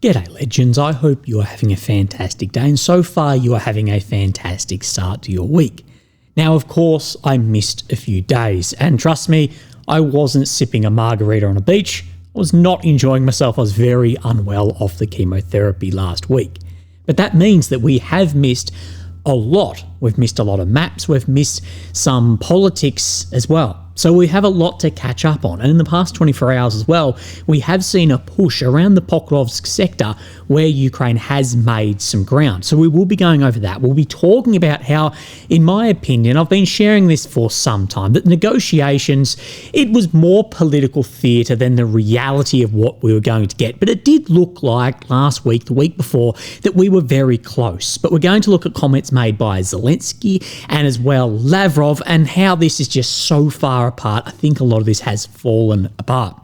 G'day legends, I hope you are having a fantastic day and so far you are having a fantastic start to your week. Now of course I missed a few days and trust me, I wasn't sipping a margarita on a beach, I was not enjoying myself, I was very unwell off the chemotherapy last week. But that means that we have missed a lot. We've missed a lot of maps, we've missed some politics as well. So we have a lot to catch up on. And in the past 24 hours as well, we have seen a push around the Pokrovsk sector where Ukraine has made some ground. So we will be going over that. We'll be talking about how, in my opinion, I've been sharing this for some time, that negotiations, it was more political theatre than the reality of what we were going to get. But it did look like last week, the week before, that we were very close. But we're going to look at comments made by Zelensky and as well Lavrov and how this is just so far apart. I think a lot of this has fallen apart.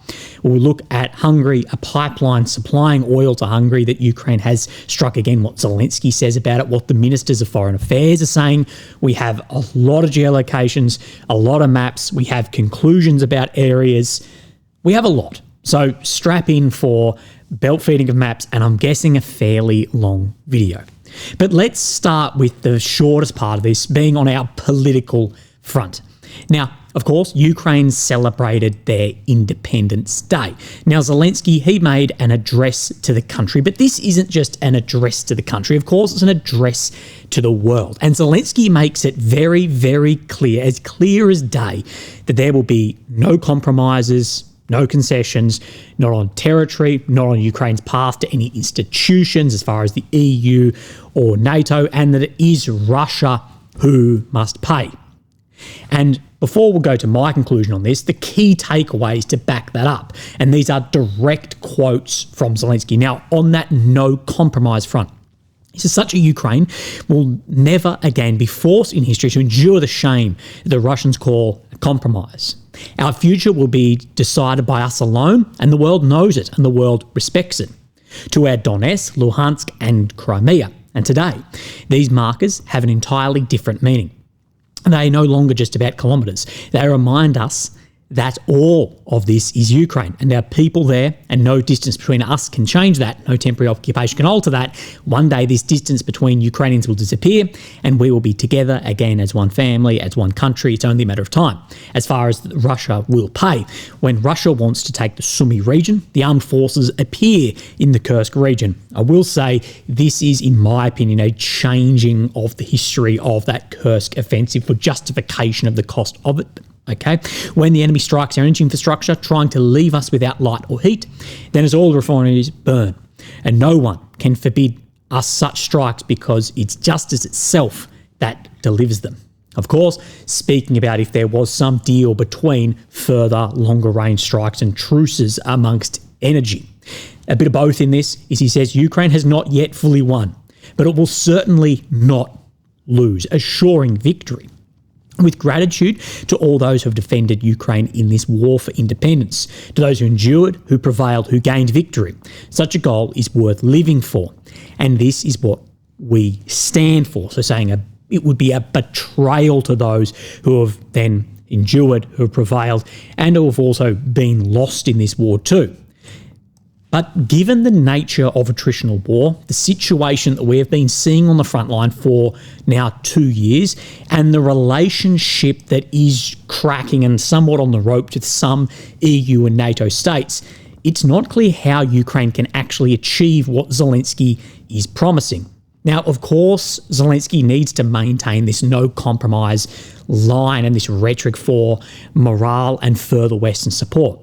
We'll look at Hungary, a pipeline supplying oil to Hungary that Ukraine has struck again, what Zelensky says about it, what the ministers of foreign affairs are saying. We have a lot of geolocations, a lot of maps. We have conclusions about areas. We have a lot. So strap in for belt feeding of maps and I'm guessing a fairly long video. But let's start with the shortest part of this being on our political front. Now, of course, Ukraine celebrated their Independence Day. Now, Zelensky, he made an address to the country, but this isn't just an address to the country. Of course, it's an address to the world. And Zelensky makes it very, very clear as day, that there will be no compromises, no concessions, not on territory, not on Ukraine's path to any institutions as far as the EU or NATO, and that it is Russia who must pay. And before we'll go to my conclusion on this, the key takeaways to back that up, and these are direct quotes from Zelensky. Now, on that no compromise front, he says such a Ukraine will never again be forced in history to endure the shame that the Russians call a compromise. Our future will be decided by us alone, and the world knows it, and the world respects it. To our Donetsk, Luhansk, and Crimea. And today, these markers have an entirely different meaning. They are no longer just about kilometres. They remind us that all of this is Ukraine and there are people there and no distance between us can change that. No temporary occupation can alter that. One day this distance between Ukrainians will disappear and we will be together again as one family, as one country. It's only a matter of time. As far as Russia will pay, when Russia wants to take the Sumy region, the armed forces appear in the Kursk region. I will say this is, in my opinion, a changing of the history of that Kursk offensive for justification of the cost of it. Okay, when the enemy strikes our energy infrastructure, trying to leave us without light or heat, then as all the refineries burn. And no one can forbid us such strikes because it's justice itself that delivers them. Of course, speaking about if there was some deal between further longer range strikes and truces amongst energy. A bit of both in this is he says Ukraine has not yet fully won, but it will certainly not lose, assuring victory. With gratitude to all those who have defended Ukraine in this war for independence, to those who endured, who prevailed, who gained victory. Such a goal is worth living for, and this is what we stand for. So saying it would be a betrayal to those who have then endured, who have prevailed, and who have also been lost in this war too. But given the nature of attritional war, the situation that we have been seeing on the front line for now 2 years, and the relationship that is cracking and somewhat on the ropes with some EU and NATO states, it's not clear how Ukraine can actually achieve what Zelensky is promising. Now, of course, Zelensky needs to maintain this no compromise line and this rhetoric for morale and further Western support.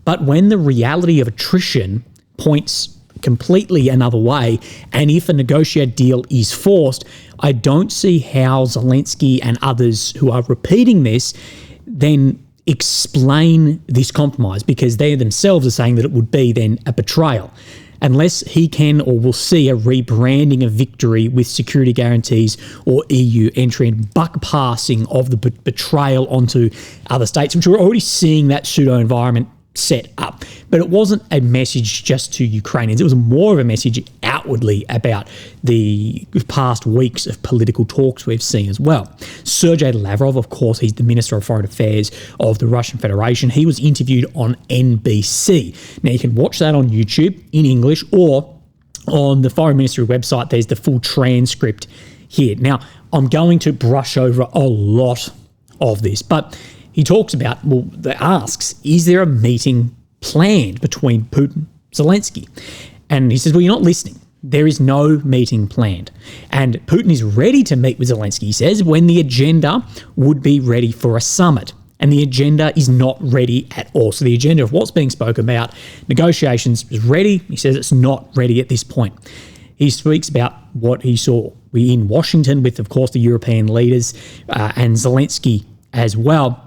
But when the reality of attrition points completely another way, and if a negotiated deal is forced, I don't see how Zelensky and others who are repeating this then explain this compromise, because they themselves are saying that it would be then a betrayal. Unless he can or will see a rebranding of victory with security guarantees or EU entry and buck passing of the betrayal onto other states, which we're already seeing that pseudo-environment set up. But it wasn't a message just to Ukrainians. It was more of a message outwardly about the past weeks of political talks we've seen as well. Sergei Lavrov, of course, he's the Minister of Foreign Affairs of the Russian Federation. He was interviewed on NBC. Now, you can watch that on YouTube in English, or on the Foreign Ministry website, there's the full transcript here. Now, I'm going to brush over a lot of this, but he talks about, asks, is there a meeting planned between Putin and Zelensky? And he says, well, you're not listening. There is no meeting planned. And Putin is ready to meet with Zelensky, he says, when the agenda would be ready for a summit. And the agenda is not ready at all. So the agenda of what's being spoken about, negotiations is ready. He says it's not ready at this point. He speaks about what he saw in Washington with, of course, the European leaders and Zelensky as well.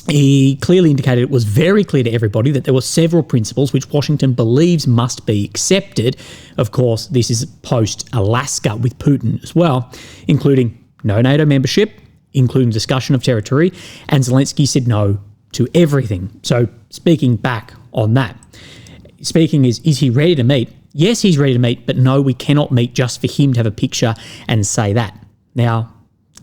He clearly indicated it was very clear to everybody that there were several principles which Washington believes must be accepted. Of course, this is post-Alaska with Putin as well, including no NATO membership, including discussion of territory, and Zelensky said no to everything. So speaking back on that, is he ready to meet? Yes, he's ready to meet, but no, we cannot meet just for him to have a picture and say that. Now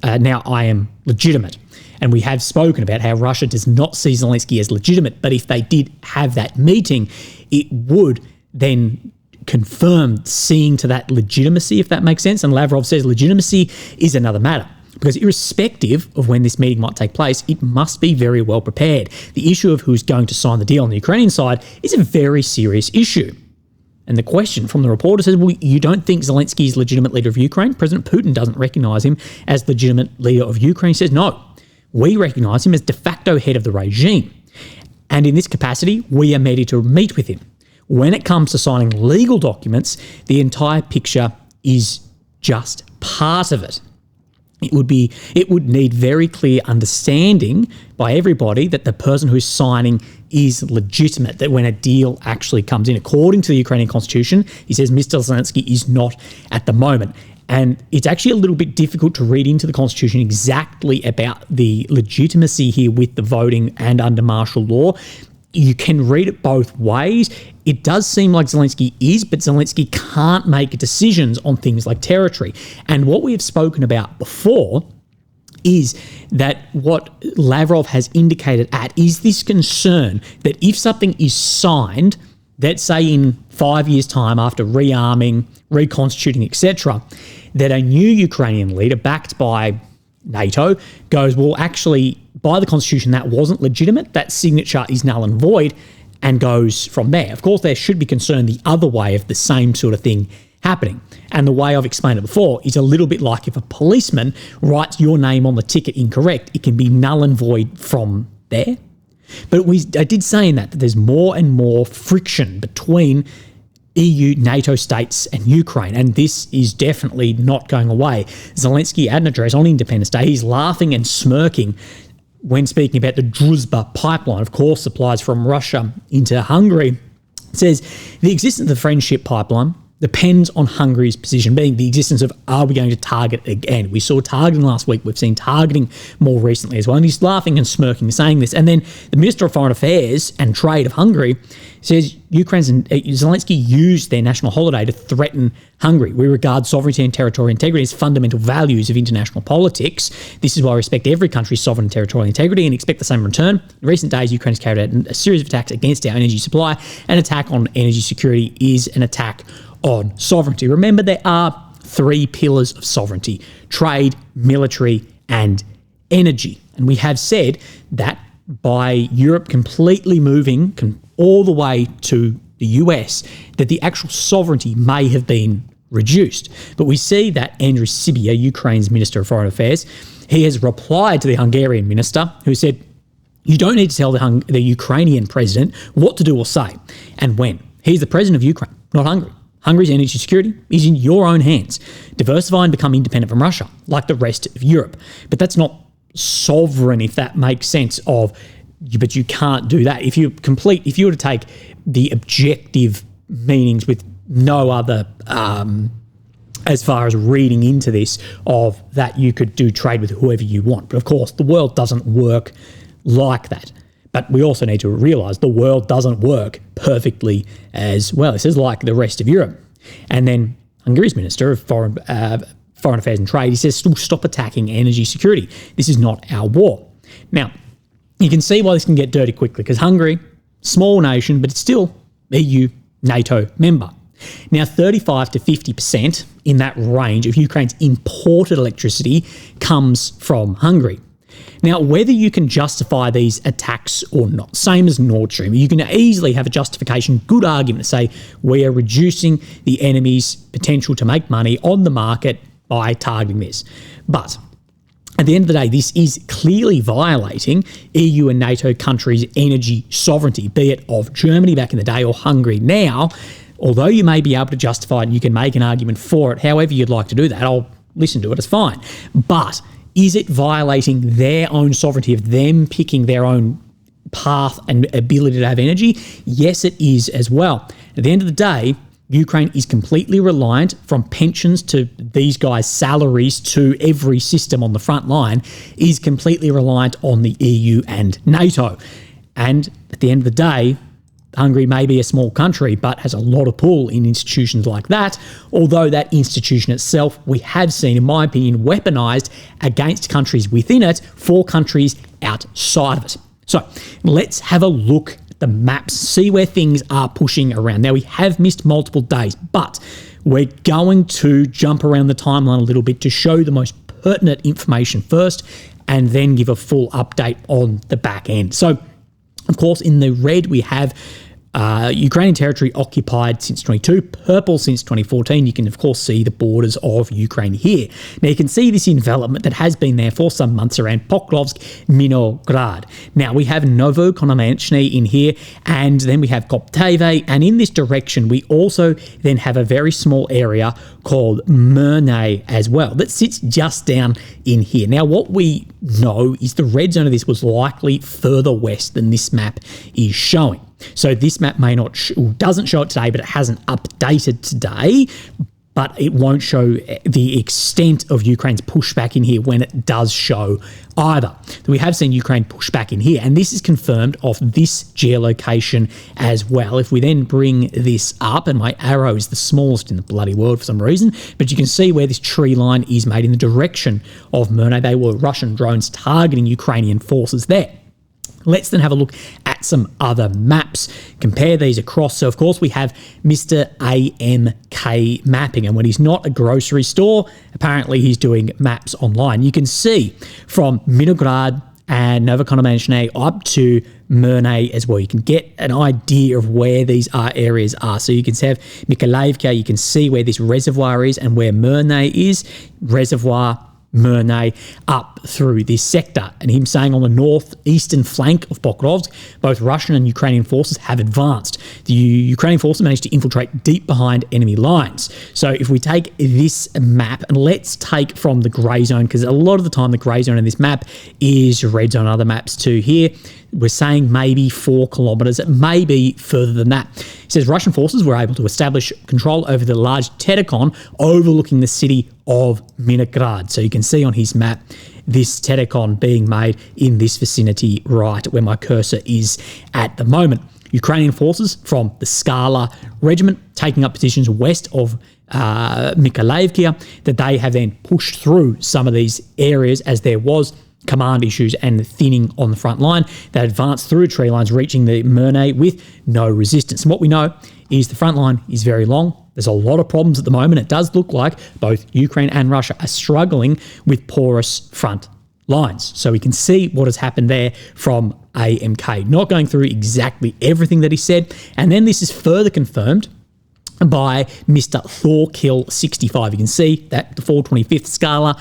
I am legitimate. And we have spoken about how Russia does not see Zelensky as legitimate, but if they did have that meeting, it would then confirm seeing to that legitimacy, if that makes sense. And Lavrov says legitimacy is another matter, because irrespective of when this meeting might take place, it must be very well prepared. The issue of who's going to sign the deal on the Ukrainian side is a very serious issue. And the question from the reporter says, well, you don't think Zelensky is legitimate leader of Ukraine? President Putin doesn't recognise him as legitimate leader of Ukraine. He says, no, we recognise him as de facto head of the regime. And in this capacity, we are ready to meet with him. When it comes to signing legal documents, the entire picture is just part of it. It would need very clear understanding by everybody that the person who's signing is legitimate, that when a deal actually comes in, according to the Ukrainian constitution, he says Mr. Zelensky is not at the moment. And it's actually a little bit difficult to read into the constitution exactly about the legitimacy here with the voting and under martial law. You can read it both ways. It does seem like Zelensky is, but Zelensky can't make decisions on things like territory. And what we have spoken about before is that what Lavrov has indicated is this concern that if something is signed, let's say in 5 years' time after rearming, reconstituting, etc., that a new Ukrainian leader backed by NATO goes, well, actually, by the constitution, that wasn't legitimate. That signature is null and void, and goes from there. Of course, there should be concern the other way of the same sort of thing happening. And the way I've explained it before is a little bit like if a policeman writes your name on the ticket incorrect, it can be null and void from there. But I did say in that there's more and more friction between EU, NATO states and Ukraine, and this is definitely not going away. Zelensky, at an address on Independence Day, he's laughing and smirking when speaking about the Druzhba pipeline, of course, supplies from Russia into Hungary. It says, the existence of the friendship pipeline depends on Hungary's position, being the existence of, are we going to target again? We saw targeting last week. We've seen targeting more recently as well. And he's laughing and smirking, saying this. And then the Minister of Foreign Affairs and Trade of Hungary says Zelensky used their national holiday to threaten Hungary. We regard sovereignty and territorial integrity as fundamental values of international politics. This is why I respect every country's sovereign and territorial integrity and expect the same in return. In recent days, Ukraine has carried out a series of attacks against our energy supply. An attack on energy security is an attack on sovereignty. Remember, there are three pillars of sovereignty: trade, military, and energy. And we have said that by Europe completely moving all the way to the US, that the actual sovereignty may have been reduced. But we see that Andrew Sybiha, Ukraine's Minister of Foreign Affairs, he has replied to the Hungarian minister who said, you don't need to tell the Ukrainian president what to do or say and when. He's the president of Ukraine, not Hungary. Hungary's energy security is in your own hands. Diversify and become independent from Russia, like the rest of Europe. But that's not sovereign, if that makes sense but you can't do that. If you were to take the objective meanings with no other, as far as reading into this, of that you could do trade with whoever you want. But of course, the world doesn't work like that. But we also need to realise the world doesn't work perfectly as well. This is like the rest of Europe. And then Hungary's Minister of Foreign Affairs and Trade, he says, stop attacking energy security. This is not our war. Now, you can see why this can get dirty quickly, because Hungary, small nation, but it's still EU, NATO member. Now, 35 to 50% in that range of Ukraine's imported electricity comes from Hungary. Now, whether you can justify these attacks or not, same as Nord Stream, you can easily have a justification, good argument to say we are reducing the enemy's potential to make money on the market by targeting this. But at the end of the day, this is clearly violating EU and NATO countries' energy sovereignty, be it of Germany back in the day or Hungary now. Although you may be able to justify it and you can make an argument for it, however you'd like to do that, I'll listen to it, it's fine. But is it violating their own sovereignty of them picking their own path and ability to have energy? Yes, it is as well. At the end of the day, Ukraine is completely reliant, from pensions to these guys' salaries to every system on the front line, is completely reliant on the EU and NATO. And at the end of the day, Hungary may be a small country, but has a lot of pull in institutions like that, although that institution itself, we have seen, in my opinion, weaponised against countries within it for countries outside of it. So let's have a look at the maps, see where things are pushing around. Now, we have missed multiple days, but we're going to jump around the timeline a little bit to show the most pertinent information first and then give a full update on the back end. So, of course, in the red, we have Ukrainian territory occupied since 22, purple since 2014. You can, of course, see the borders of Ukraine here. Now, you can see this envelopment that has been there for some months around Pokrovsk, Minograd. Now, we have Novokononechny in here, and then we have Kopteve, and in this direction, we also then have a very small area called Murnay as well that sits just down in here. Now, what we know is the red zone of this was likely further west than this map is showing. So this map may not doesn't show it today, but it hasn't updated today. But it won't show the extent of Ukraine's pushback in here when it does show either. We have seen Ukraine push back in here, and this is confirmed off this geolocation as well. If we then bring this up, and my arrow is the smallest in the bloody world for some reason, but you can see where this tree line is made in the direction of Murnay. They were Russian drones targeting Ukrainian forces there. Let's then have a look at some other maps, compare these across. So, of course, we have Mr. AMK mapping, and when he's not a grocery store, apparently he's doing maps online. You can see from Minograd and Novokononechny up to Murnay as well. You can get an idea of where these areas are. So you can have Mykolaiv, you can see where this reservoir is and where Murnay is. Reservoir, Murnay, up through this sector. And him saying on the northeastern flank of Pokrovsk, both Russian and Ukrainian forces have advanced. The Ukrainian forces managed to infiltrate deep behind enemy lines. So if we take this map, and let's take from the grey zone, because a lot of the time the grey zone in this map is red zone, other maps too here. We're saying maybe 4 kilometres, it may be further than that. It says Russian forces were able to establish control over the large Telecon overlooking the city of Minograd. So you can see on his map this Telecon being made in this vicinity right where my cursor is at the moment. Ukrainian forces from the Skala regiment taking up positions west of Mykolaiv, that they have then pushed through some of these areas as there was command issues and thinning on the front line. They advanced through tree lines, reaching the Murnay with no resistance. And what we know is the front line is very long. There's a lot of problems at the moment. It does look like both Ukraine and Russia are struggling with porous front lines. So we can see what has happened there from AMK. Not going through exactly everything that he said. And then this is further confirmed by Mr. Thorkill65. You can see that the 425th Scala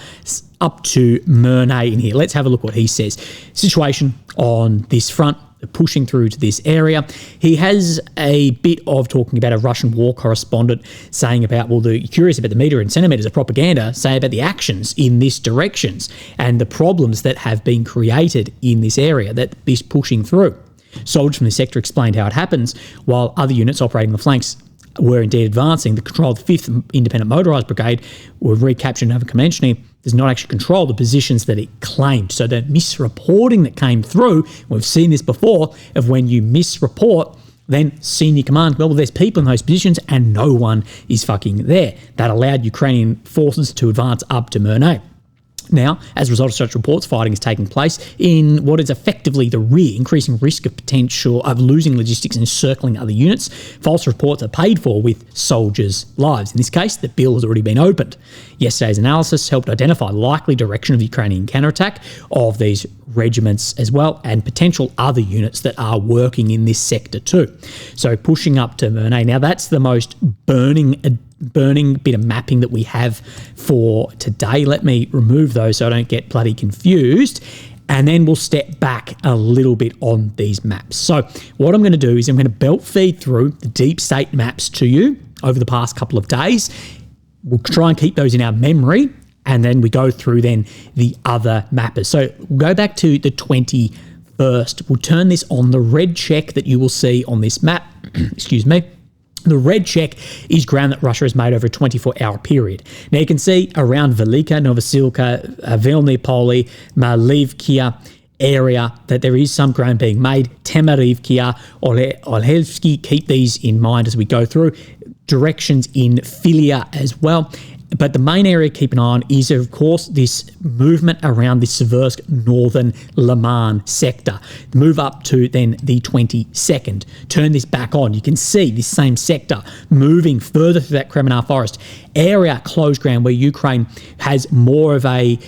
up to Murnay in here. Let's have a look what he says. Situation on this front, pushing through to this area. He has a bit of talking about a Russian war correspondent saying about, well, you're curious about the meter and centimetres of propaganda, say about the actions in this directions and the problems that have been created in this area that is pushing through. Soldiers from the sector explained how it happens, while other units operating the flanks were indeed advancing. The control of the 5th Independent Motorised Brigade were recaptured Novokononechny does not actually control the positions that it claimed. So the misreporting that came through, we've seen this before, of when you misreport, then senior command, well, there's people in those positions and no one is fucking there. That allowed Ukrainian forces to advance up to Mernay. Now, as a result of such reports, fighting is taking place in what is effectively the rear, increasing risk of potential of losing logistics and encircling other units. False reports are paid for with soldiers' lives. In this case, the bill has already been opened. Yesterday's analysis helped identify likely direction of the Ukrainian counterattack of these regiments as well, and potential other units that are working in this sector too. So pushing up to Mernay. Now, that's the most burning bit of mapping that we have for today. Let me remove those so I don't get bloody confused, and then we'll step back a little bit on these maps. So what I'm going to do is I'm going to belt feed through the deep state maps to you over the past couple of days. We'll try and keep those in our memory, and then we go through then the other mappers. So we'll go back to the 21st. We'll turn this on. The red check that you will see on this map, excuse me, the red check is ground that Russia has made over a 24-hour period. Now you can see around Velika, Novosilka, Huliaipole, Malivkia area that there is some ground being made. Temerivkia, Olhevsky, keep these in mind as we go through. Directions in Filia as well. But the main area to keep an eye on is, of course, this movement around the Seversk northern Liman sector. Move up to then the 22nd. Turn this back on. You can see this same sector moving further through that Kremenar forest. Area closed ground where Ukraine has more of a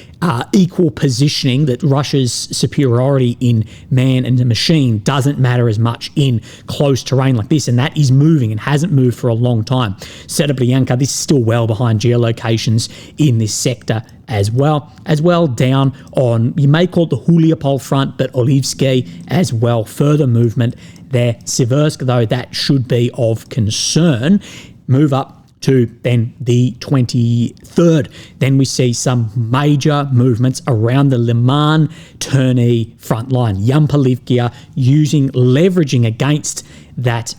equal positioning, that Russia's superiority in man and the machine doesn't matter as much in close terrain like this, and that is moving and hasn't moved for a long time. Serebryanka, this is still well behind geolocations in this sector as well down on, you may call it the Huliaipole front, but Olivsky as well. Further movement there. Seversk, though, that should be of concern. Move up to then the 23rd. Then we see some major movements around the Liman Terney front line. Yampalivkia leveraging against that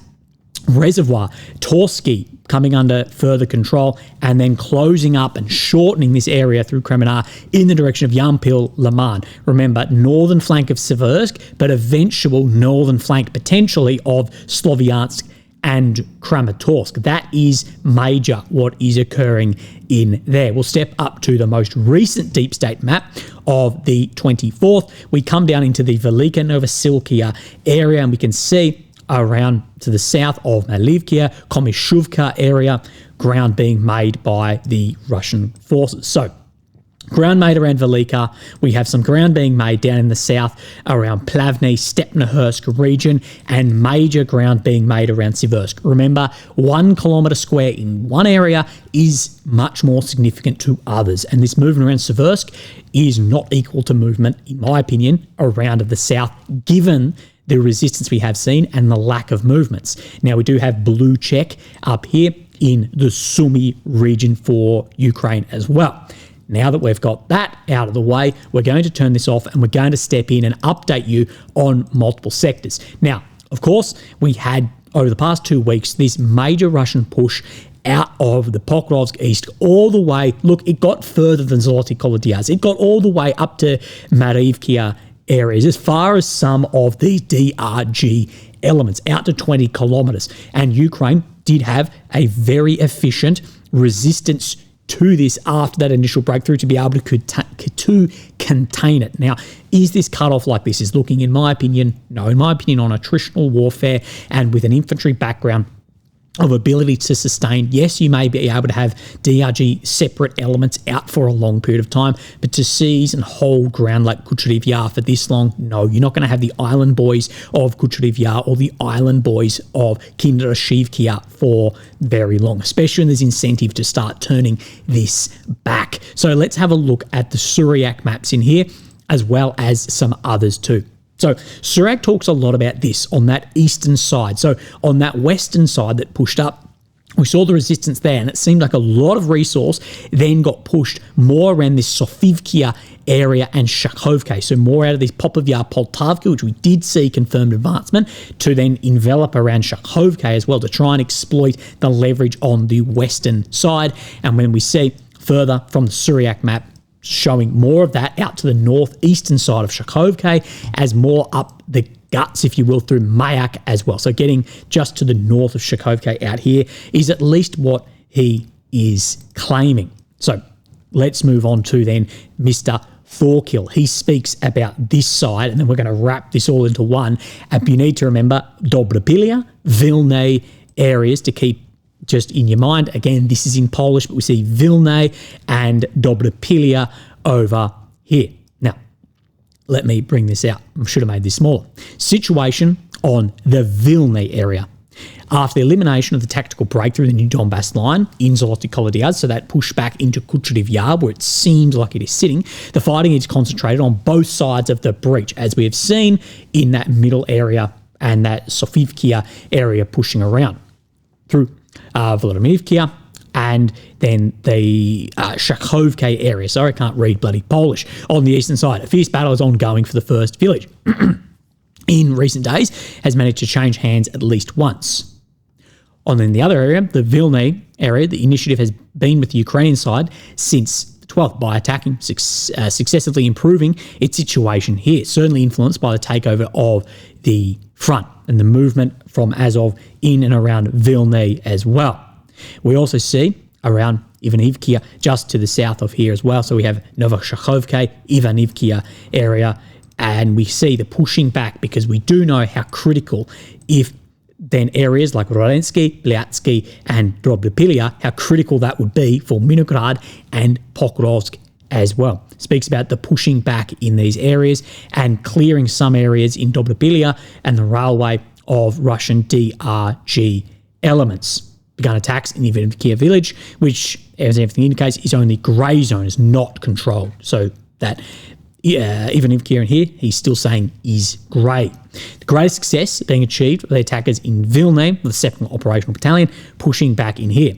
reservoir. Torsky coming under further control, and then closing up and shortening this area through Kremenar in the direction of Yampil Liman. Remember, northern flank of Seversk, but eventual northern flank potentially of Sloviansk and Kramatorsk. That is major what is occurring in there. We'll step up to the most recent deep state map of the 24th. We come down into the Velika Novosilkia area, and we can see around to the south of Malivkia, Komishuvka area, ground being made by the Russian forces. So ground made around Velika. We have some ground being made down in the south around Plavny, Stepnohursk region, and major ground being made around Seversk. Remember, 1 kilometre square in one area is much more significant to others, and this movement around Seversk is not equal to movement, in my opinion, around of the south, given the resistance we have seen and the lack of movements. Now, we do have blue check up here in the Sumy region for Ukraine as well. Now that we've got that out of the way, we're going to turn this off and we're going to step in and update you on multiple sectors. Now, of course, we had over the past 2 weeks this major Russian push out of the Pokrovsk east all the way. Look, it got further than Zoloty Kolodiaz. It got all the way up to Marivkia areas, as far as some of these DRG elements, out to 20 kilometres. And Ukraine did have a very efficient resistance to this after that initial breakthrough to be able to contain it. Now, is this cut off like this is looking? In my opinion, no. In my opinion, on attritional warfare and with an infantry background of ability to sustain, yes, you may be able to have DRG separate elements out for a long period of time, but to seize and hold ground like Kucherov Yar for this long, no, you're not going to have the island boys of Kucherov Yar or the island boys of Kindrashivkia for very long, especially when there's incentive to start turning this back. So let's have a look at the Syriac maps in here, as well as some others too. So Syriac talks a lot about this on that eastern side. So on that western side that pushed up, we saw the resistance there, and it seemed like a lot of resource then got pushed more around this Sofivkia area and Shakhovka. So more out of this Popovya Poltavka, which we did see confirmed advancement, to then envelop around Shakhovka as well to try and exploit the leverage on the western side. And when we see further from the Syriac map, showing more of that out to the northeastern side of Shakhovka, as more up the guts, if you will, through Mayak as well. So getting just to the north of Shakhovka out here is at least what he is claiming. So let's move on to then Mr. Thorkill. He speaks about this side, and then we're going to wrap this all into one. And you need to remember Dobropilia, Vilna areas to keep just in your mind. Again, this is in Polish, but we see Vilna and Dobropilia over here. Now, let me bring this out. I should have made this smaller. Situation on the Vilna area. After the elimination of the tactical breakthrough in the new Donbass line in Zoloty Kolodiaz, so that push back into Kucheriv Yar, where it seems like it is sitting, the fighting is concentrated on both sides of the breach, as we have seen in that middle area and that Sofivkia area pushing around through Volodymyrivka and then the Shakhovka area. Sorry, I can't read bloody Polish. On the eastern side, a fierce battle is ongoing for the first village. In recent days, has managed to change hands at least once. On then the other area, the Vilna area, the initiative has been with the Ukrainian side since the 12th by attacking, successively improving its situation here, certainly influenced by the takeover of the front and the movement from Azov in and around Vilna as well. We also see around Ivanivkia just to the south of here as well. So we have Novoshakhovka, Ivanivkia area, and we see the pushing back because we do know how critical, if then areas like Rolensky, Blyatsky and Dobropilia, how critical that would be for Minograd and Pokrovsk as well. Speaks about the pushing back in these areas and clearing some areas in Dobropilia and the railway of Russian DRG elements. Begun attacks in the Ivanivkia village, which, as everything indicates, is only grey zone, is not controlled. So that Ivanivkia in here, he's still saying is grey. The greatest success being achieved by the attackers in Vilna, the 2nd Operational Battalion, pushing back in here.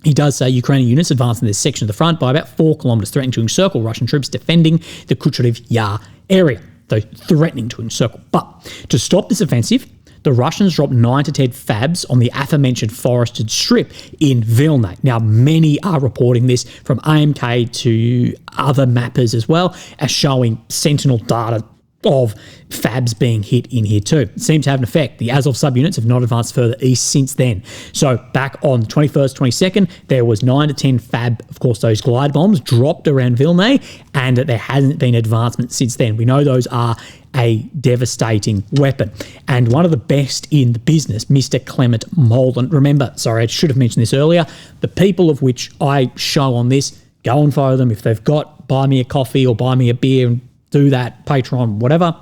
He does say Ukrainian units advanced in this section of the front by about 4 kilometres, threatening to encircle Russian troops defending the Kucheriv Yar area, though threatening to encircle. But to stop this offensive, the Russians dropped 9 to 10 FABs on the aforementioned forested strip in Vilna. Now, many are reporting this, from AMK to other mappers as well, as showing Sentinel data of FABs being hit in here too. It seems to have an effect. The Azov subunits have not advanced further east since then. So back on the 21st, 22nd, there was 9 to 10 FAB, of course, those glide bombs dropped around Vilna, and there hasn't been advancement since then. We know those are a devastating weapon. And one of the best in the business, Mr. Clement Molan. Remember, sorry, I should have mentioned this earlier, the people of which I show on this, go and follow them. If they've got buy me a coffee or buy me a beer and do that, Patreon, whatever,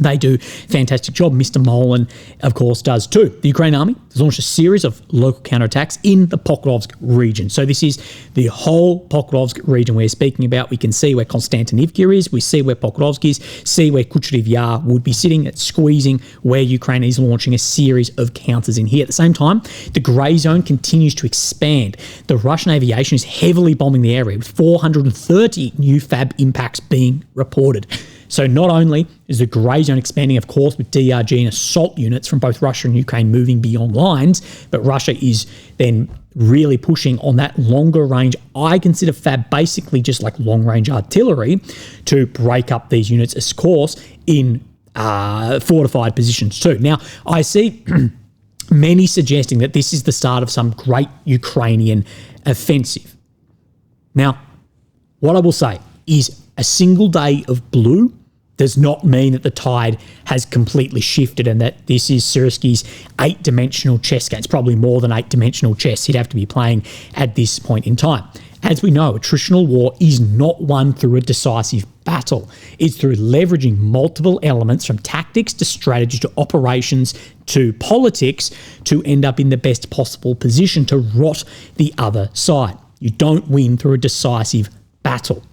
they do a fantastic job. Mr. Molan, of course, does too. The Ukrainian army has launched a series of local counterattacks in the Pokrovsk region. So this is the whole Pokrovsk region we're speaking about. We can see where Kostiantynivka is. We see where Pokrovsk is. See where Kucheriv Yar would be sitting. It's squeezing where Ukraine is launching a series of counters in here. At the same time, the grey zone continues to expand. The Russian aviation is heavily bombing the area, with 430 new FAB impacts being reported. So not only is the grey zone expanding, of course, with DRG and assault units from both Russia and Ukraine moving beyond lines, but Russia is then really pushing on that longer range. I consider FAB basically just like long-range artillery to break up these units, of course, in fortified positions too. Now, I see many suggesting that this is the start of some great Ukrainian offensive. Now, what I will say is a single day of blue does not mean that the tide has completely shifted and that this is Syrskyi's 8-dimensional chess game. It's probably more than 8-dimensional chess he'd have to be playing at this point in time. As we know, attritional war is not won through a decisive battle. It's through leveraging multiple elements, from tactics to strategy to operations to politics, to end up in the best possible position to rot the other side. You don't win through a decisive battle.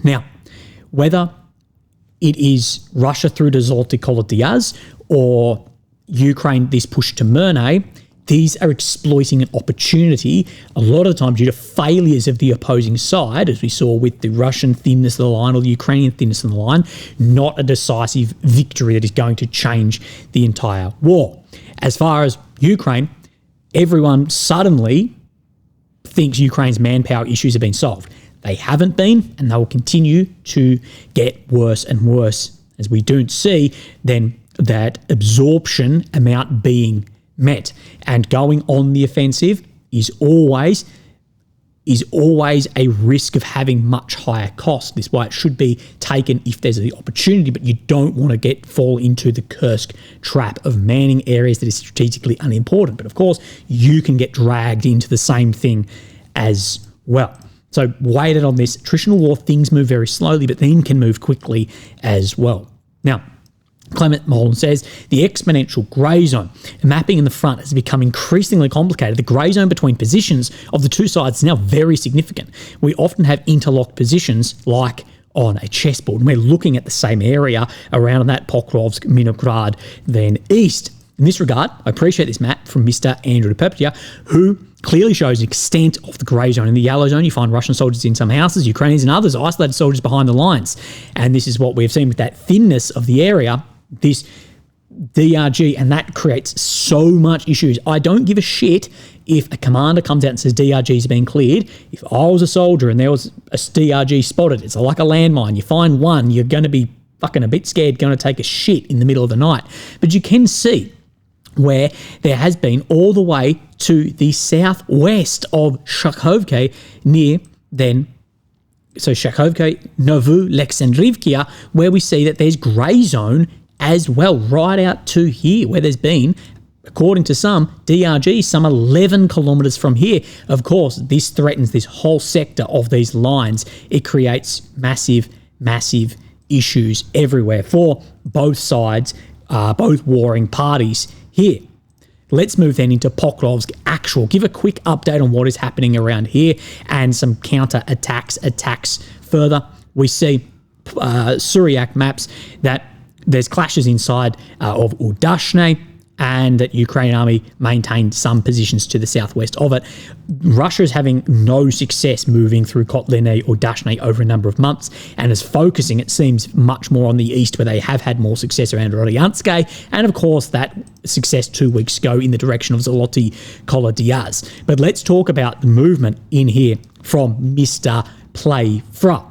Now, whether it is Russia through to Zoloty Kolodiaz or Ukraine this push to Myrne, these are exploiting an opportunity, a lot of the time due to failures of the opposing side, as we saw with the Russian thinness of the line or the Ukrainian thinness of the line, not a decisive victory that is going to change the entire war. As far as Ukraine, everyone suddenly thinks Ukraine's manpower issues have been solved. They haven't been, and they will continue to get worse and worse as we don't see then that absorption amount being met. And going on the offensive is always a risk of having much higher costs. This is why it should be taken if there's the opportunity, but you don't want to fall into the Kursk trap of manning areas that is strategically unimportant. But of course, you can get dragged into the same thing as well. So weighted on this attritional war, things move very slowly, but then can move quickly as well. Now, Clement Molan says, the exponential grey zone mapping in the front has become increasingly complicated. The grey zone between positions of the two sides is now very significant. We often have interlocked positions like on a chessboard. And we're looking at the same area around that Pokrovsk, Minograd, then east. In this regard, I appreciate this map from Mr. Andrew Perpetia, who clearly shows the extent of the grey zone. In the yellow zone, you find Russian soldiers in some houses, Ukrainians in others, isolated soldiers behind the lines. And this is what we've seen with that thinness of the area, this DRG, and that creates so much issues. I don't give a shit if a commander comes out and says DRG's been cleared. If I was a soldier and there was a DRG spotted, it's like a landmine. You find one, you're going to be fucking a bit scared, going to take a shit in the middle of the night. But you can see where there has been all the way to the southwest of Shakhovka near then, so Shakhovka, Novu, Alexandrivka, where we see that there's grey zone as well, right out to here, where there's been, according to some, DRG, some 11 kilometres from here. Of course, this threatens this whole sector of these lines. It creates massive, massive issues everywhere for both sides, both warring parties here. Let's move then into Pokrovsk actual. Give a quick update on what is happening around here and some attacks further. We see Syriac maps that there's clashes inside of Udashne, and that Ukrainian army maintained some positions to the southwest of it. Russia is having no success moving through Kotlene or Dashne over a number of months, and is focusing, it seems, much more on the east, where they have had more success around Rodyansk, and of course that success 2 weeks ago in the direction of Zoloty Kolodiaz. But let's talk about the movement in here from Mr. Playfra.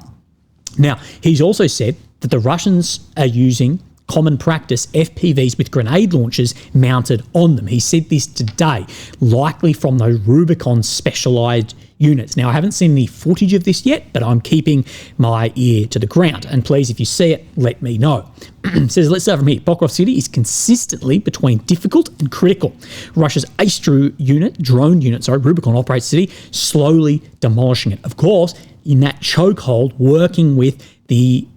Now, he's also said that the Russians are using common practice FPVs with grenade launchers mounted on them. He said this today, likely from those Rubicon specialised units. Now, I haven't seen any footage of this yet, but I'm keeping my ear to the ground. And please, if you see it, let me know. It says, let's start from here. Pokrovsk City is consistently between difficult and critical. Russia's drone unit, Rubicon operates the city, slowly demolishing it. Of course, in that chokehold, working with the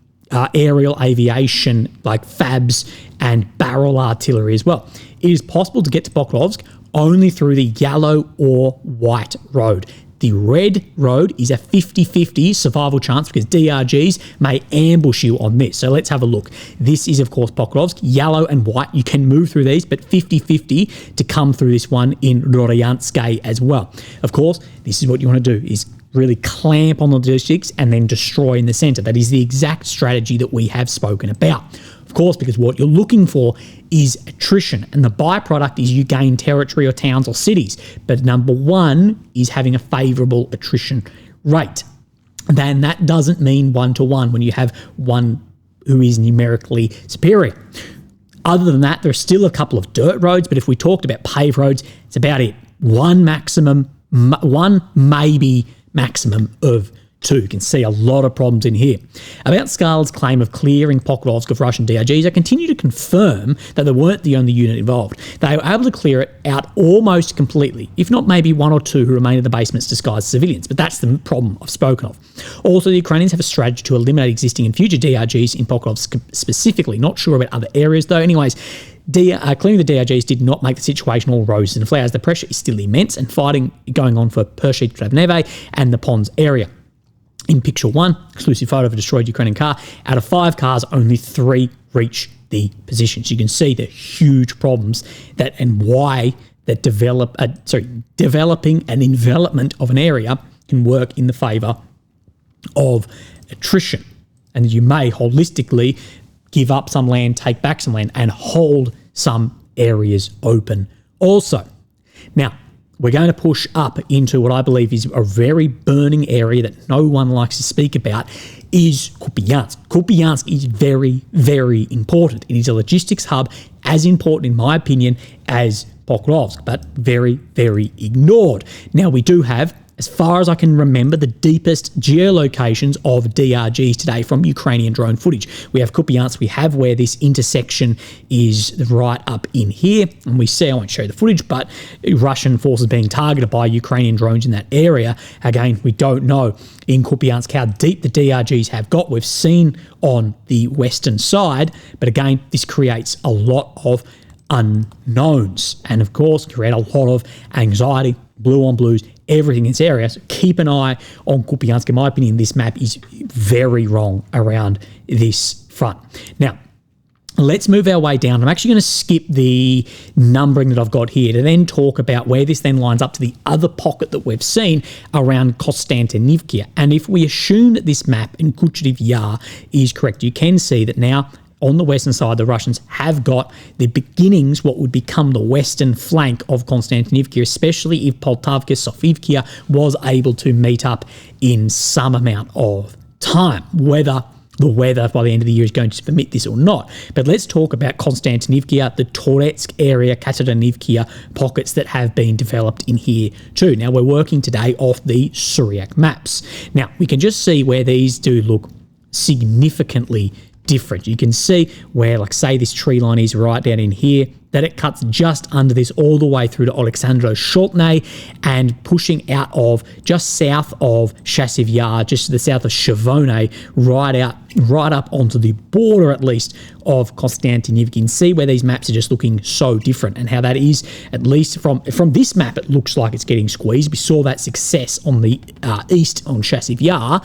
aerial aviation like FABs and barrel artillery as well. It is possible to get to Pokrovsk only through the yellow or white road. The red road is a 50-50 survival chance because DRGs may ambush you on this. So let's have a look. This is, of course, Pokrovsk, yellow and white. You can move through these, but 50-50 to come through this one in Rodyansk as well. Of course, this is what you want to do, is really clamp on the logistics and then destroy in the centre. That is the exact strategy that we have spoken about. Of course, because what you're looking for is attrition, and the byproduct is you gain territory or towns or cities. But number one is having a favourable attrition rate. Then that doesn't mean 1-to-1 when you have one who is numerically superior. Other than that, there are still a couple of dirt roads, but if we talked about paved roads, it's about it. One maybe maximum of 2. You can see a lot of problems in here. About Skal's claim of clearing Pokrovsk of Russian DRGs, I continue to confirm that they weren't the only unit involved. They were able to clear it out almost completely, if not maybe 1 or 2 who remain in the basements disguised as civilians, but that's the problem I've spoken of. Also, the Ukrainians have a strategy to eliminate existing and future DRGs in Pokrovsk specifically. Not sure about other areas though. Anyways, clearing the DRGs did not make the situation all roses and flowers. The pressure is still immense, and fighting going on for Pershid Travneve and the Pons area. In picture 1, exclusive photo of a destroyed Ukrainian car. Out of 5 cars, only 3 reach the positions. You can see the huge problems that and why that developing an envelopment of an area can work in the favour of attrition, and you may holistically give up some land, take back some land, and hold some areas open also. Now, we're going to push up into what I believe is a very burning area that no one likes to speak about, is Kupiansk. Kupiansk is very, very important. It is a logistics hub, as important, in my opinion, as Pokrovsk, but very, very ignored. Now, we do have, as far as I can remember, the deepest geolocations of DRGs today from Ukrainian drone footage. We have Kupiansk, we have where this intersection is right up in here, and we see, I won't show you the footage, but Russian forces being targeted by Ukrainian drones in that area. Again, we don't know in Kupiansk how deep the DRGs have got. We've seen on the western side, but again, this creates a lot of unknowns and, of course, create a lot of anxiety, blue on blues, everything in this area. So keep an eye on Kupiansk. In my opinion, this map is very wrong around this front. Now, let's move our way down. I'm actually going to skip the numbering that I've got here to then talk about where this then lines up to the other pocket that we've seen around Kostiantynivka. And if we assume that this map in Kucheriv Yar is correct, you can see that now on the western side, the Russians have got the beginnings, what would become the western flank of Kostiantynivka, especially if Poltavka, Sofivka was able to meet up in some amount of time, whether the weather by the end of the year is going to permit this or not. But let's talk about Kostiantynivka, the Toretsk area, Kateryivka pockets that have been developed in here too. Now, we're working today off the Syriac maps. Now, we can just see where these do look significantly different. You can see where, like, say this tree line is right down in here, that it cuts just under this all the way through to Alexandro Sholtnay and pushing out of just south of Chassiv Yar, just to the south of Shavone, right up onto the border at least of Kostiantynivka. You can see where these maps are just looking so different and how that is, at least from this map, it looks like it's getting squeezed. We saw that success on the east on Chassiv Yar,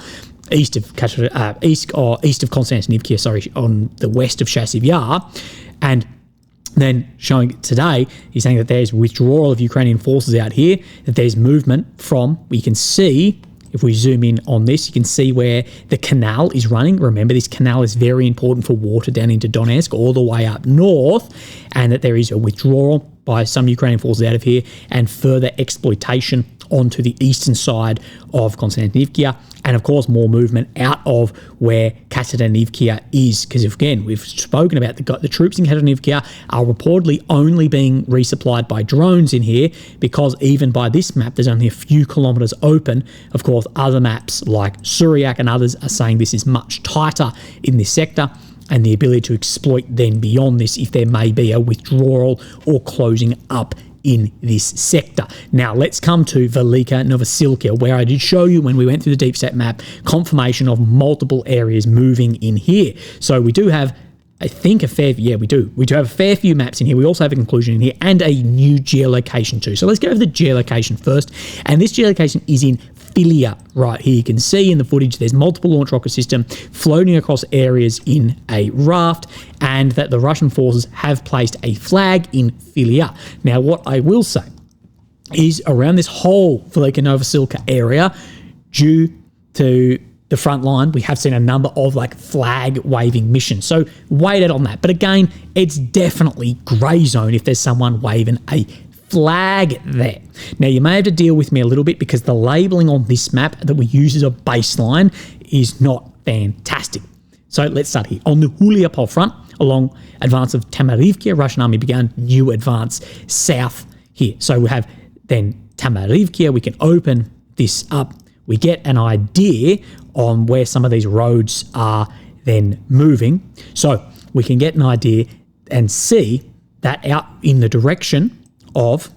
east of Kostiantynivka, on the west of Chassiv Yar, and then showing it today, he's saying that there's withdrawal of Ukrainian forces out here, that there's movement from, we can see, if we zoom in on this, you can see where the canal is running. Remember, this canal is very important for water down into Donetsk, all the way up north, and that there is a withdrawal by some Ukrainian forces out of here and further exploitation onto the eastern side of Kostiantynivka, and of course more movement out of where Kateryivka is, because again, we've spoken about the troops in Kateryivka are reportedly only being resupplied by drones in here, because even by this map there's only a few kilometers open. Of course, other maps like Syriac and others are saying this is much tighter in this sector, and the ability to exploit then beyond this if there may be a withdrawal or closing up in this sector. Now, let's come to Velika Novosilka, where I did show you when we went through the deep set map, confirmation of multiple areas moving in here. So we do have, I think, a fair few, yeah, we do. We do have a fair few maps in here. We also have a conclusion in here and a new geolocation too. So let's go over the geolocation first. And this geolocation is in Filia right here. You can see in the footage there's multiple launch rocket system floating across areas in a raft, and that the Russian forces have placed a flag in Filia. Now, what I will say is around this whole Velika Novosilka area, due to the front line, we have seen a number of flag waving missions. So wait out on that. But again, it's definitely grey zone if there's someone waving a flag there. Now, you may have to deal with me a little bit because the labeling on this map that we use as a baseline is not fantastic. So let's start here. On the Huliaipole front, along advance of Tamarivka, Russian army began new advance south here. So we have then Tamarivka. We can open this up. We get an idea on where some of these roads are then moving. So we can get an idea and see that out in the direction of,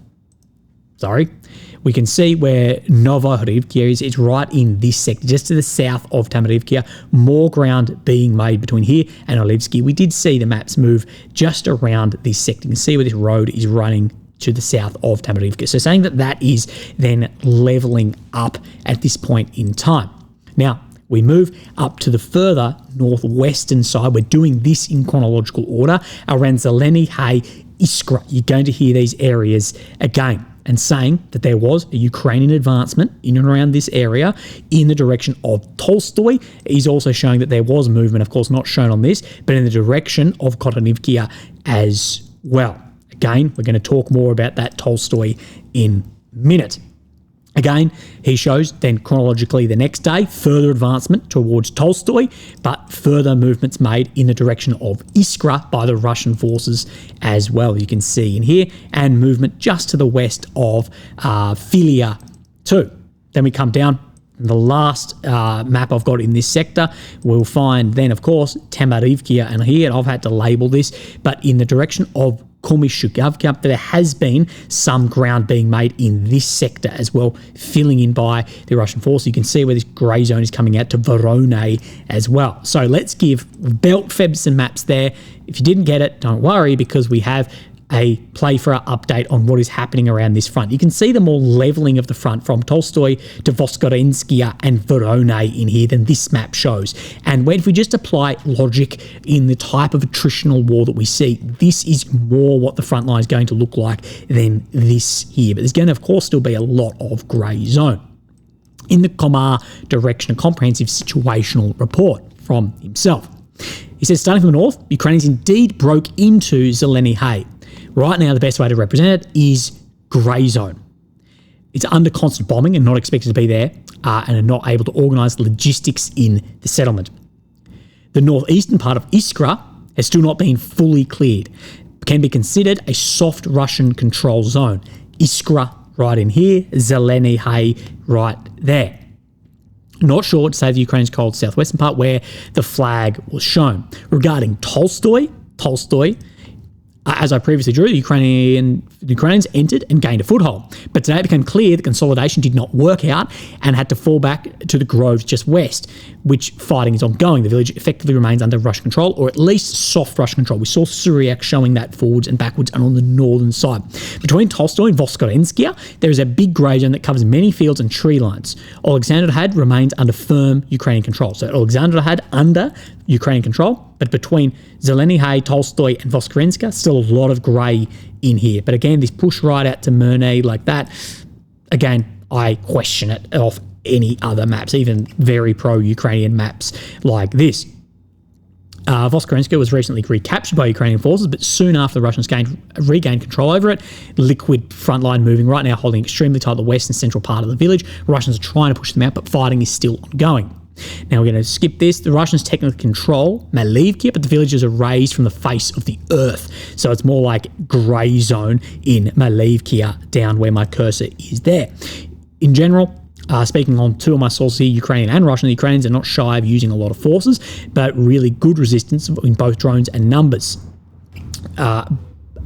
we can see where Novorivka is. It's right in this sector, just to the south of Tamarivka. More ground being made between here and Olivsky. We did see the maps move just around this sector. You can see where this road is running to the south of Tamarivka. So saying that that is then leveling up at this point in time. Now, we move up to the further northwestern side. We're doing this in chronological order. Around Zeleny, Hay, Iskra, you're going to hear these areas again, and saying that there was a Ukrainian advancement in and around this area in the direction of Tolstoy. He's also showing that there was movement, of course not shown on this, but in the direction of Kostiantynivka as well. Again, we're going to talk more about that Tolstoy in minute. Again, he shows then chronologically the next day, further advancement towards Tolstoy, but further movements made in the direction of Iskra by the Russian forces as well, you can see in here, and movement just to the west of Filia too. Then we come down, the last map I've got in this sector, we'll find then, of course, Temerivkia and here, and I've had to label this, but in the direction of Komishugavka, there has been some ground being made in this sector as well, filling in by the Russian force. You can see where this grey zone is coming out to Voronezh as well. So let's give belt-fed some maps there. If you didn't get it, don't worry, because we have a play for our update on what is happening around this front. You can see the more levelling of the front from Tolstoy to Voskresenskia and Voronezh in here than this map shows. And if we just apply logic in the type of attritional war that we see, this is more what the front line is going to look like than this here. But there's going to, of course, still be a lot of grey zone. In the Komar direction, a comprehensive situational report from himself. He says, starting from the north, Ukrainians indeed broke into Zelensky. Right now, the best way to represent it is grey zone. It's under constant bombing and not expected to be there, and are not able to organise logistics in the settlement. The northeastern part of Iskra has still not been fully cleared. It can be considered a soft Russian control zone. Iskra right in here, Zelensky right there. Not sure to say the Ukraine's called southwestern part where the flag was shown. Regarding Tolstoy, as I previously drew, the Ukrainians entered and gained a foothold. But today it became clear that consolidation did not work out and had to fall back to the groves just west, which fighting is ongoing. The village effectively remains under Russian control, or at least soft Russian control. We saw Syriac showing that forwards and backwards and on the northern side. Between Tolstoy and Voskresenskia, there is a big grey zone that covers many fields and tree lines. Alexandrovgrad remains under firm Ukrainian control. So Alexandrovgrad under Ukrainian control, but between Zelensky, Tolstoy and Voskresenskia, still a lot of grey in here. But again, this push right out to Murnay like that, again, I question it off any other maps, even very pro-Ukrainian maps like this. Voskresenskia was recently recaptured by Ukrainian forces, but soon after the Russians regained control over it, liquid frontline moving right now, holding extremely tight the west and central part of the village. Russians are trying to push them out, but fighting is still ongoing. Now we're going to skip this. The Russians technically control Malivki, but the villages are raised from the face of the earth. So it's more like grey zone in Malivkia, down where my cursor is there. In general, speaking on two of my sources here, Ukrainian and Russian, the Ukrainians are not shy of using a lot of forces, but really good resistance in both drones and numbers.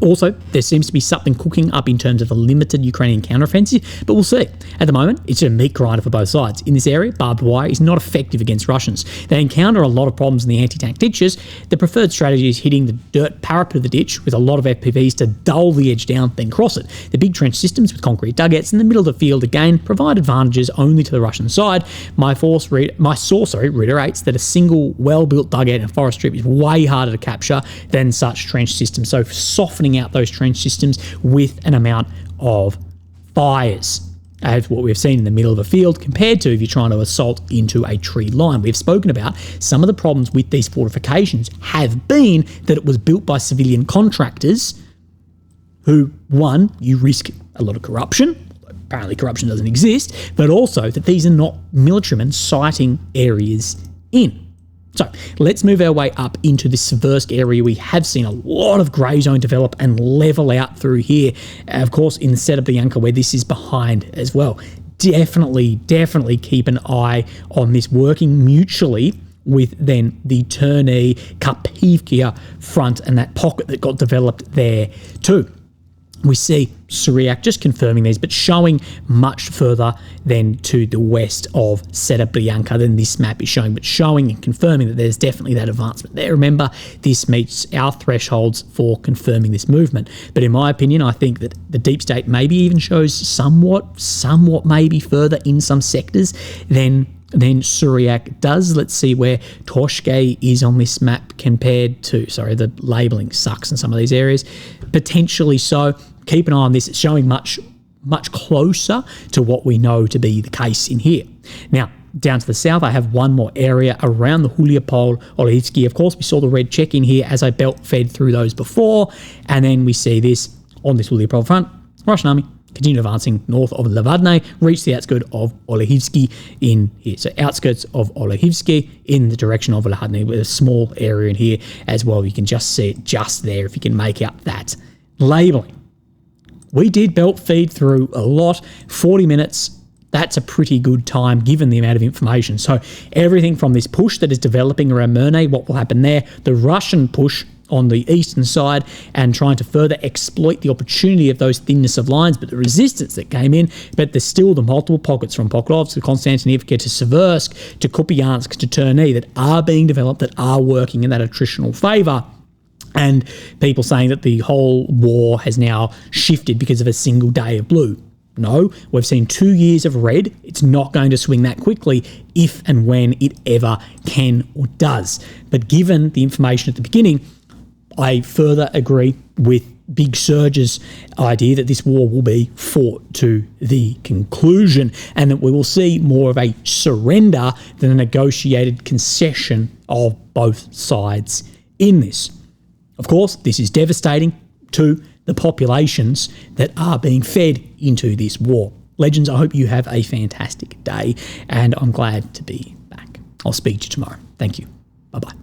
Also, there seems to be something cooking up in terms of a limited Ukrainian counteroffensive, but we'll see. At the moment, it's a meat grinder for both sides. In this area, barbed wire is not effective against Russians. They encounter a lot of problems in the anti-tank ditches. The preferred strategy is hitting the dirt parapet of the ditch with a lot of FPVs to dull the edge down, then cross it. The big trench systems with concrete dugouts in the middle of the field, again, provide advantages only to the Russian side. My source reiterates that a single well-built dugout in a forest strip is way harder to capture than such trench systems. So softening out those trench systems with an amount of fires, as what we've seen in the middle of a field, compared to if you're trying to assault into a tree line. We've spoken about some of the problems with these fortifications have been that it was built by civilian contractors who, one, you risk a lot of corruption. Apparently corruption doesn't exist, but also that these are not militarymen sighting areas in. So let's move our way up into this Seversk area. We have seen a lot of grey zone develop and level out through here. Of course, in the setup of Yanka, where this is behind as well. Definitely keep an eye on this working mutually with then the Terney Karpivkia front and that pocket that got developed there too. We see Syriac just confirming these, but showing much further than to the west of Serebryanka than this map is showing, but showing and confirming that there's definitely that advancement there. Remember, this meets our thresholds for confirming this movement. But in my opinion, I think that the deep state maybe even shows somewhat maybe further in some sectors than Syriac does. Let's see where Toshke is on this map compared to, the labelling sucks in some of these areas. Potentially so. Keep an eye on this. It's showing much closer to what we know to be the case in here. Now, down to the south, I have one more area around the Huliaipole, Olivsky. Of course, we saw the red check in here as I belt fed through those before. And then we see this on this Huliaipole front. Russian army continue advancing north of Lavadne, reach the outskirts of Olehivsky in here. So outskirts of Olehivsky in the direction of Lavadne, with a small area in here as well. You can just see it just there if you can make out that labelling. We did belt feed through a lot, 40 minutes. That's a pretty good time given the amount of information. So everything from this push that is developing around Murnay, what will happen there, the Russian push on the eastern side and trying to further exploit the opportunity of those thinness of lines, but the resistance that came in, but there's still the multiple pockets from Pokrovsk to Kostiantynivka to Seversk to Kupiansk to Terny that are being developed, that are working in that attritional favour. And people saying that the whole war has now shifted because of a single day of blue. No, we've seen 2 years of red. It's not going to swing that quickly if and when it ever can or does. But given the information at the beginning, I further agree with Big Surge's idea that this war will be fought to the conclusion and that we will see more of a surrender than a negotiated concession of both sides in this. Of course, this is devastating to the populations that are being fed into this war. Legends, I hope you have a fantastic day, and I'm glad to be back. I'll speak to you tomorrow. Thank you. Bye-bye.